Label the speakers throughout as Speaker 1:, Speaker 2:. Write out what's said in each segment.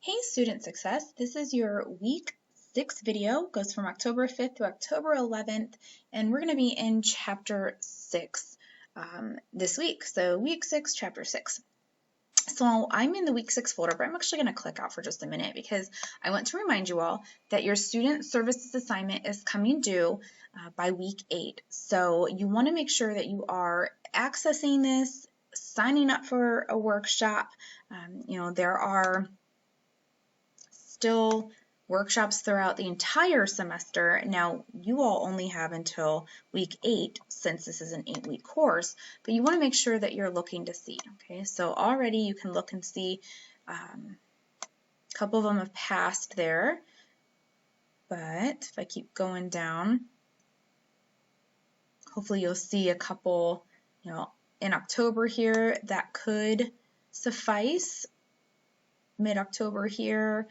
Speaker 1: Hey Student Success, this is your week 6 video, goes from October 5th to October 11th, and we're going to be in chapter 6 this week, so week 6, chapter 6. So I'm in the week 6 folder, but I'm actually going to click out for just a minute because I want to remind you all that your student services assignment is coming due by week 8. So you want to make sure that you are accessing this, signing up for a workshop. There are still workshops throughout the entire semester. Now, you all only have until week 8 since this is an 8-week course, but you want to make sure that you're looking to see. Okay, so already you can look and see a couple of them have passed there, but if I keep going down, hopefully you'll see a couple, in October here that could suffice. Mid-October here.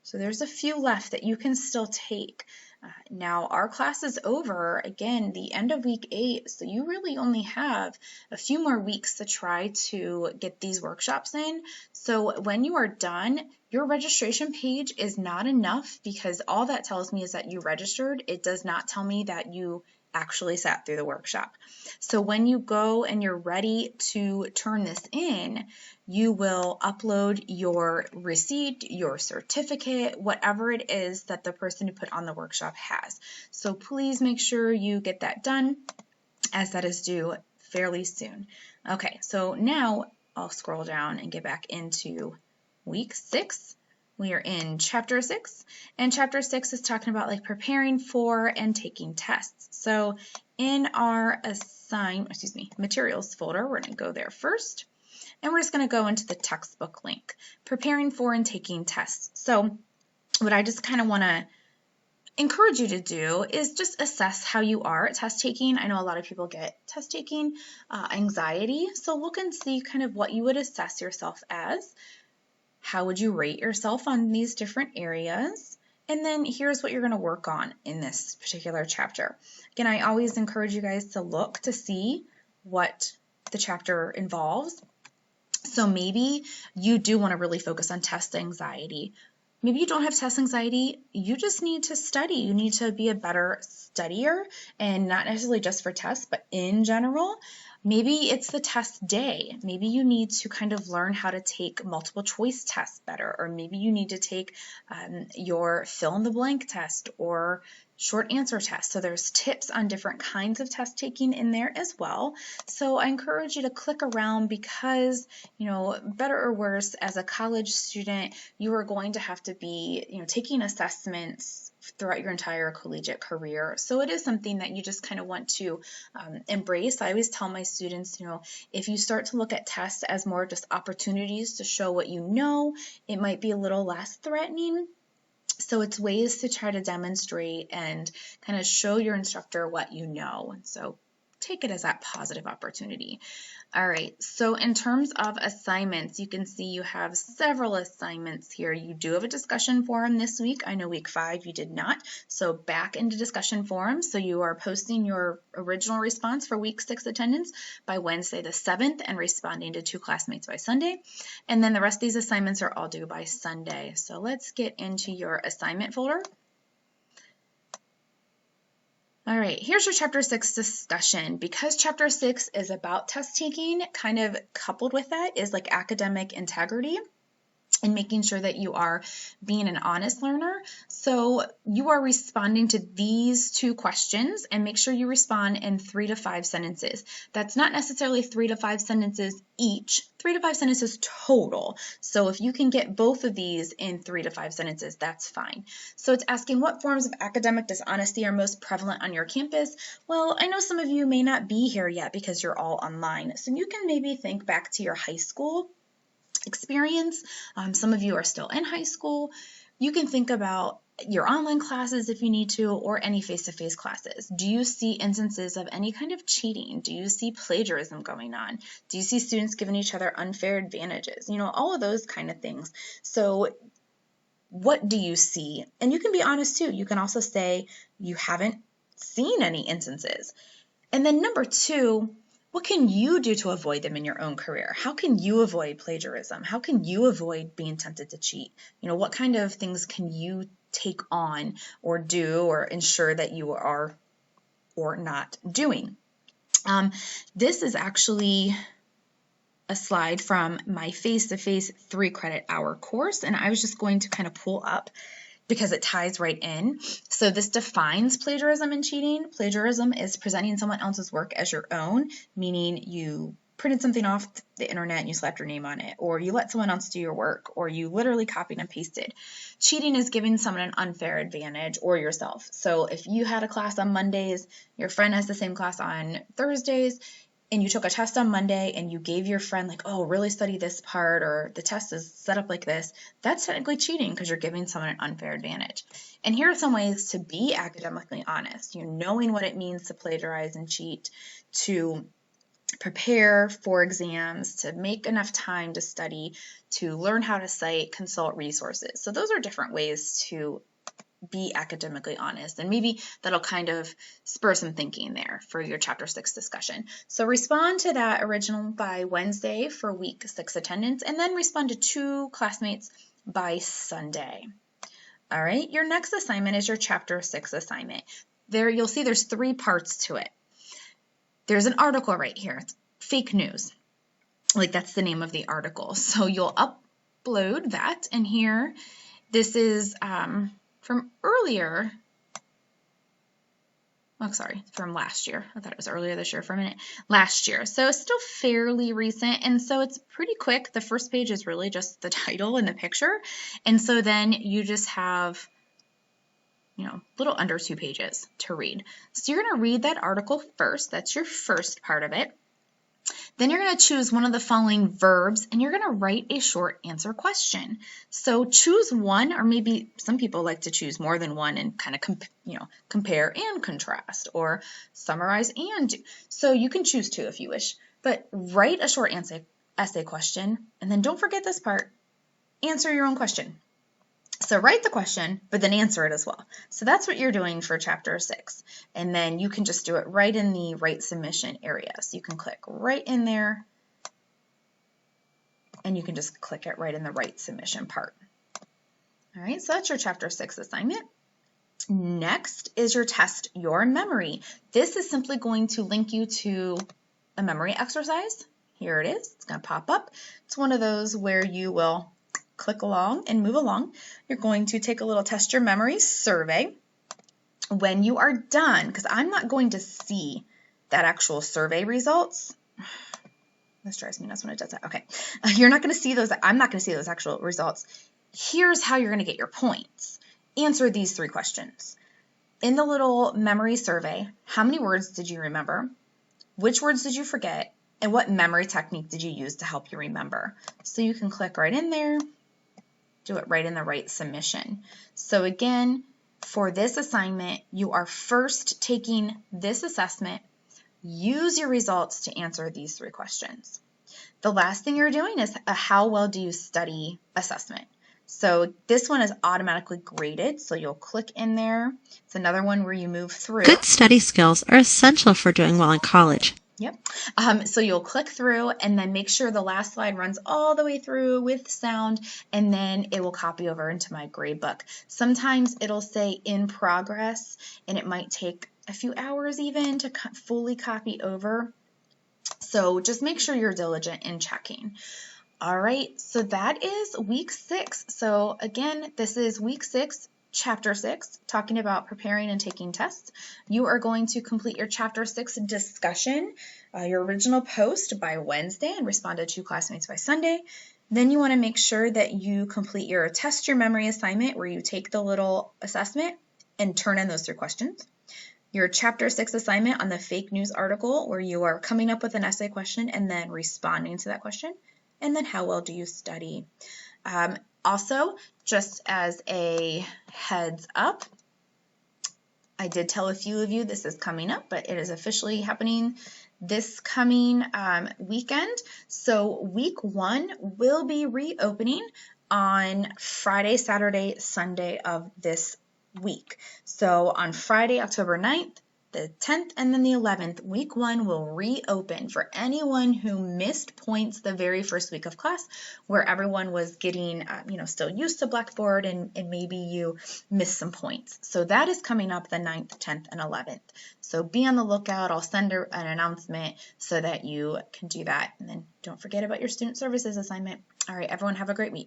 Speaker 1: So there's a few left that you can still take. Now our class is over, again, the end of week 8, so you really only have a few more weeks to try to get these workshops in. So when you are done, your registration page is not enough because all that tells me is that you registered. It does not tell me that you actually sat through the workshop. So when you go and you're ready to turn this in, you will upload your receipt, your certificate, whatever it is that the person who put on the workshop has. So please make sure you get that done, as that is due fairly soon. Okay, so now I'll scroll down and get back into week 6. We are in chapter 6, and chapter 6 is talking about preparing for and taking tests. So in our materials folder, we're going to go there first, and we're just going to go into the textbook link, preparing for and taking tests. So what I just kind of want to encourage you to do is just assess how you are at test taking. I know a lot of people get test taking anxiety, so look and see kind of what you would assess yourself as. How would you rate yourself on these different areas? And then here's what you're going to work on in this particular chapter. Again, I always encourage you guys to look to see what the chapter involves. So maybe you do want to really focus on test anxiety. Maybe you don't have test anxiety, you just need to study. You need to be a better studier, and not necessarily just for tests, but in general. Maybe it's the test day. Maybe you need to kind of learn how to take multiple choice tests better, or maybe you need to take your fill in the blank test or short answer test. So there's tips on different kinds of test taking in there as well. So I encourage you to click around because, better or worse, as a college student, you are going to have to be, taking assessments throughout your entire collegiate career. So it is something that you just kind of want to embrace. I always tell my students, if you start to look at tests as more just opportunities to show what you know, it might be a little less threatening. So it's ways to try to demonstrate and kind of show your instructor what you know. And so take it as that positive opportunity. All right, so in terms of assignments, you can see you have several assignments here. You do have a discussion forum this week. I know week 5 you did not, so back into discussion forum. So you are posting your original response for week 6 attendance by Wednesday the 7th and responding to 2 classmates by Sunday. And then the rest of these assignments are all due by Sunday. So let's get into your assignment folder. All right, here's your chapter 6 discussion. Because chapter 6 is about test taking, kind of coupled with that is academic integrity and making sure that you are being an honest learner. So you are responding to these 2 questions, and make sure you respond in 3 to 5 sentences. That's not necessarily 3 to 5 sentences each, 3 to 5 sentences total. So if you can get both of these in 3 to 5 sentences, that's fine. So it's asking what forms of academic dishonesty are most prevalent on your campus. Well, I know some of you may not be here yet because you're all online. So you can maybe think back to your high school experience. Some of you are still in high school. You can think about your online classes if you need to, or any face-to-face classes. Do you see instances of any kind of cheating? Do you see plagiarism going on? Do you see students giving each other unfair advantages? All of those kind of things. So what do you see? And you can be honest too. You can also say you haven't seen any instances. And then number 2, what can you do to avoid them in your own career? How can you avoid plagiarism? How can you avoid being tempted to cheat? What kind of things can you take on or do or ensure that you are or not doing? This is actually a slide from my face-to-face 3-credit hour course, and I was just going to kind of pull up because it ties right in. So this defines plagiarism and cheating. Plagiarism is presenting someone else's work as your own, meaning you printed something off the internet and you slapped your name on it, or you let someone else do your work, or you literally copied and pasted. Cheating is giving someone an unfair advantage or yourself. So if you had a class on Mondays, your friend has the same class on Thursdays, and you took a test on Monday and you gave your friend like, oh, really study this part, or the test is set up like this, that's technically cheating because you're giving someone an unfair advantage. And here are some ways to be academically honest. Knowing what it means to plagiarize and cheat, to prepare for exams, to make enough time to study, to learn how to cite, consult resources. So those are different ways to be academically honest, and maybe that'll kind of spur some thinking there for your Chapter 6 discussion. So respond to that original by Wednesday for week 6 attendance, and then respond to 2 classmates by Sunday. All right, your next assignment is your Chapter 6 assignment. There you'll see there's 3 parts to it. There's an article right here. It's fake news. Like, that's the name of the article. So you'll upload that, and here, this is from earlier, from last year. I thought it was earlier this year for a minute. Last year. So it's still fairly recent, and so it's pretty quick. The first page is really just the title and the picture, and so then you just have, little under 2 pages to read. So you're going to read that article first. That's your first part of it. Then you're going to choose one of the following verbs, and you're going to write a short answer question. So choose one, or maybe some people like to choose more than one and kind of compare and contrast, or summarize and do. So you can choose 2 if you wish, but write a short essay question, and then don't forget this part, answer your own question. So write the question, but then answer it as well. So that's what you're doing for Chapter 6. And then you can just do it right in the Write Submission area. So you can click right in there, and you can just click it right in the Write Submission part. All right, so that's your Chapter 6 assignment. Next is your Test Your Memory. This is simply going to link you to a memory exercise. Here it is. It's going to pop up. It's one of those where you will click along and move along. You're going to take a little Test Your Memory survey. When you are done, because I'm not going to see that actual survey results. This drives me nuts when it does that. Okay. You're not going to see those. I'm not going to see those actual results. Here's how you're going to get your points. Answer these 3 questions. In the little memory survey, how many words did you remember? Which words did you forget? And what memory technique did you use to help you remember? So you can click right in there. Do it right in the Write Submission. So again, for this assignment, you are first taking this assessment. Use your results to answer these 3 questions. The last thing you're doing is a how well do you study assessment. So this one is automatically graded, so you'll click in there. It's another one where you move through.
Speaker 2: Good study skills are essential for doing well in college.
Speaker 1: Yep. So you'll click through and then make sure the last slide runs all the way through with sound, and then it will copy over into my grade book. Sometimes it'll say in progress, and it might take a few hours even to fully copy over. So just make sure you're diligent in checking. All right, so that is week 6. So again, this is week 6. Chapter 6, talking about preparing and taking tests. You are going to complete your Chapter 6 discussion, your original post by Wednesday, and respond to 2 classmates by Sunday. Then you want to make sure that you complete your Test Your Memory assignment, where you take the little assessment and turn in those 3 questions. Your Chapter 6 assignment on the fake news article, where you are coming up with an essay question and then responding to that question. And then how well do you study? Also, just as a heads up, I did tell a few of you this is coming up, but it is officially happening this coming weekend. So week 1 will be reopening on Friday, Saturday, Sunday of this week. So on Friday, October 9th, the 10th and then the 11th, week 1 will reopen for anyone who missed points the very first week of class, where everyone was getting, still used to Blackboard and maybe you missed some points. So that is coming up the 9th, 10th, and 11th. So be on the lookout. I'll send an announcement so that you can do that. And then don't forget about your student services assignment. All right, everyone have a great week.